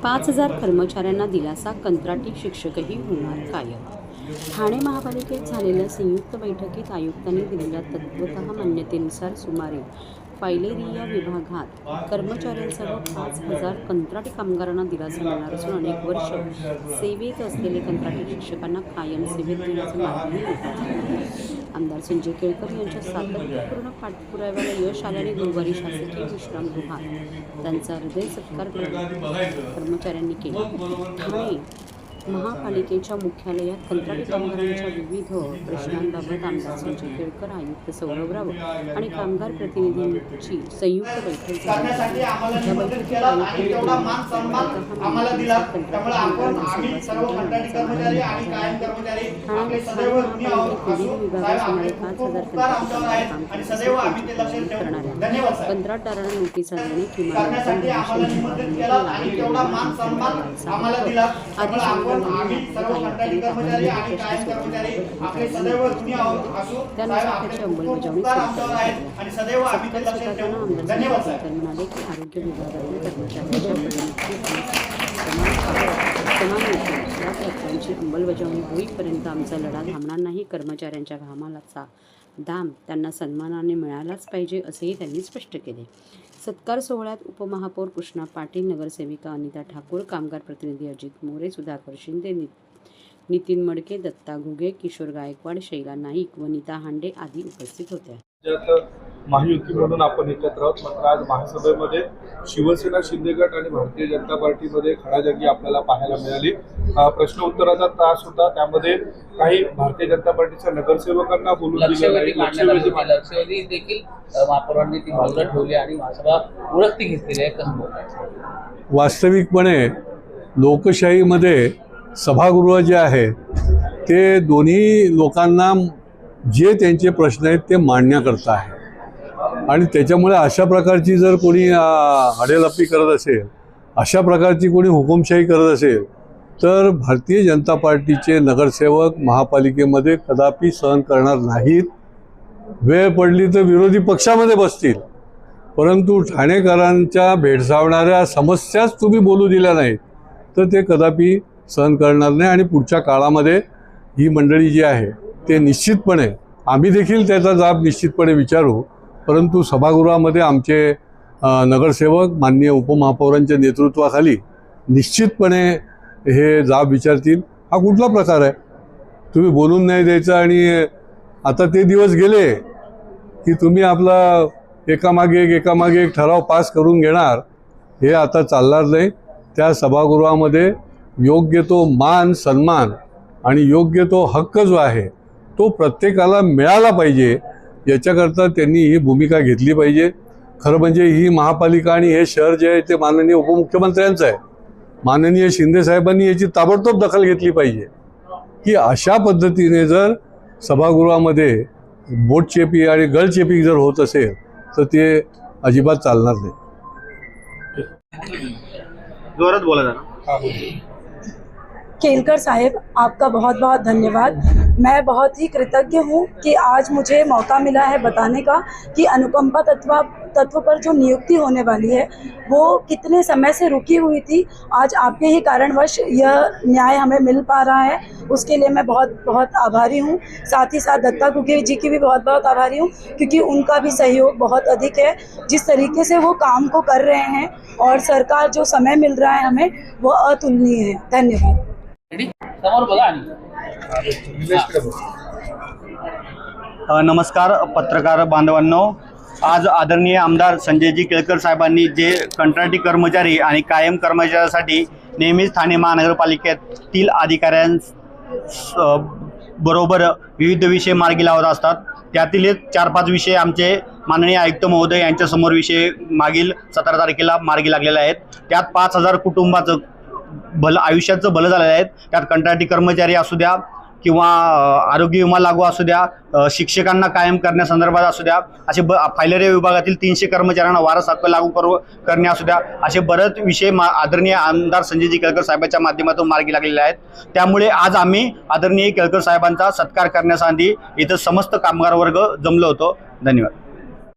5,000 कर्मचाऱ्यांना दिलासा, कंत्राटी शिक्षकही होणार कायम। ठाणे महापालिकेत झालेल्या संयुक्त बैठकीत आयुक्तांनी दिलेल्या तत्वतः मान्यतेनुसार सुमारे फायलेरिया विभागात कर्मचाऱ्यांसह 5,000 कंत्राटी कामगारांना दिलासा मिळणार असून अनेक वर्ष सेवेत असलेले कंत्राटी शिक्षकांना कायम सेवेत घेण्याचे मार्गही मोकळे झाले। आमदार संजय केळकर यांच्या सातत्यपूर्ण पाठपुराव्याला यश आल्याने गुरुवारी शासकीय विश्रामगृहात त्यांचा हृदय सत्कार कर्मचाऱ्यांनी केला। ठाणे महापालिकेच्या मुख्यालयात कंत्राटी कामगारांच्या विविध प्रश्नांबाबत आमदार संजय केळकर, आयुक्त सौरभ रावत आणि कामगार प्रतिनिधींची संयुक्त बैठक झाली। या बैठकीत कंत्राटदारांना नोटीसा देणे, किमान त्यानुसार त्याची अंमलबजावणी म्हणाले की आरोग्य विभागातील कर्मचाऱ्यांच्या या प्रकरणाची अंमलबजावणी होईपर्यंत आमचा लढा थांबणार नाही। कर्मचाऱ्यांच्या घामाचा दाम त्यांना सन्मानाने मिळालाच पाहिजे असेही त्यांनी स्पष्ट केले। सत्कार सोहळ्यात उपमहापौर कृष्णा पाटील, नगरसेविका अनिता ठाकूर, कामगार प्रतिनिधी अजित मोरे, सुधाकर शिंदे, नितीन मडके, दत्ता घुगे, किशोर गायकवाड, शैला नाईक, वनिता हांडे आदी उपस्थित होत्या। महायुती म्हणून आपण एकत्र आहोत, मात्र आज महासभेमध्ये शिवसेना, शिंदे गट आणि भारतीय जनता पार्टीमध्ये खडाजंगी आपल्याला पाहायला मिळाली। प्रश्न उत्तराचा तास होता, त्यामध्ये काही भारतीय जनता पार्टीच्या नगरसेवकांना बोलून लक्षवेधी देखील महापौरांनी ती बाजूला ठेवली आणि महासभा ओळखती घेतलेली आहे। कसं वास्तविकपणे लोकशाहीमध्ये सभागृह जे आहे ते दोन्ही लोकांना जे त्यांचे प्रश्न आहेत ते मांडण्याकरता आहे आणि त्याच्यामुळे अशा प्रकारची जर कोणी अडेलपी करत असेल, अशा प्रकारची कोणी हुकुमशाही करत असेल तर भारतीय जनता पार्टीचे नगरसेवक महापालिकेमध्ये कदापि सहन करणार नाहीत। वेळ पडली तर विरोधी पक्षामध्ये बसतील, परंतु ठाणेकरांच्या भेडसावणाऱ्या समस्याच तुम्ही बोलू दिल्या नाहीत तर ते कदापि सहन करणार नाही। आणि पुढच्या काळामध्ये ही मंडळी जी आहे ते निश्चितपणे, आम्ही देखील त्याचा जाब निश्चितपणे विचारू, परंतु सभागृहामध्ये आमचे नगरसेवक माननीय उपमहापौरांच्या नेतृत्वाखाली निश्चितपणे हे जाब विचारतील। हा कुठला प्रकार आहे? तुम्ही बोलून नाही द्यायचं आणि आता ते दिवस गेले की तुम्ही आपला एकामागे एक ठराव पास करून घेणार, हे आता चालणार नाही। त्या सभागृहामध्ये योग्य तो मान सन्मान आणि योग्य तो हक्क जो आहे तो प्रत्येकाला मिळाला पाहिजे, याच्याकरता त्यांनी ही भूमिका घेतली पाहिजे। खरं म्हणजे ही महापालिका आणि हे शहर जे आहे ते माननीय उपमुख्यमंत्र्यांचं आहे। माननीय शिंदे साहेबांनी याची ताबडतोब दखल घेतली पाहिजे की अशा पद्धतीने जर सभागृहामध्ये बोटचेपी आणि गळचेपी जर होत असेल तर ते अजिबात चालणार नाही। जोरात बोला जरा। केलकर साहब, आपका बहुत बहुत धन्यवाद। मैं बहुत ही कृतज्ञ हूँ कि आज मुझे मौका मिला है बताने का कि अनुकंपा तत्व पर जो नियुक्ति होने वाली है वो कितने समय से रुकी हुई थी। आज आपके ही कारणवश यह न्याय हमें मिल पा रहा है, उसके लिए मैं बहुत बहुत आभारी हूँ। साथ ही साथ दत्ता घुगे जी की भी बहुत बहुत आभारी हूँ, क्योंकि उनका भी सहयोग बहुत अधिक है। जिस तरीके से वो काम को कर रहे हैं और सरकार जो समय मिल रहा है हमें, वो अतुलनीय है। धन्यवाद। नमस्कार पत्रकार बांधवांनो, आज आदरणीय आमदार संजयजी केळकर साहेबांनी जे कंत्राटी कर्मचारी आणि कायम कर्मचाऱ्यांसाठी नेहमीच ठाणे महानगरपालिकेतील अधिकाऱ्यांबरोबर विविध विषय मार्गी लावत असतात, त्यातील 4-5 विषय आमचे माननीय आयुक्त महोदय यांच्यासमोर विषय मागील 17 तारखेला मार्गी लागलेले आहेत। त्यात 5,000 कुटुंबाचं आयुष्याचं भलं झालेलं आहे। त्यात कंत्राटी कर्मचारी असू द्या किंवा आरोग्य विमा लागू असू द्या, शिक्षकांना कायम करण्यासंदर्भात असू द्या, असे फायलेरिया विभागातील 300 कर्मचाऱ्यांना वारस हक्क लागू करणे असू द्या, असे बरेच विषय आदरणीय आमदार संजयजी केळकर साहेबांच्या माध्यमातून मार्गी लागलेले आहेत। त्यामुळे आज आम्ही आदरणीय केळकर साहेबांचा सत्कार करण्यासाठी इथं समस्त कामगार वर्ग जमलो होतो। धन्यवाद।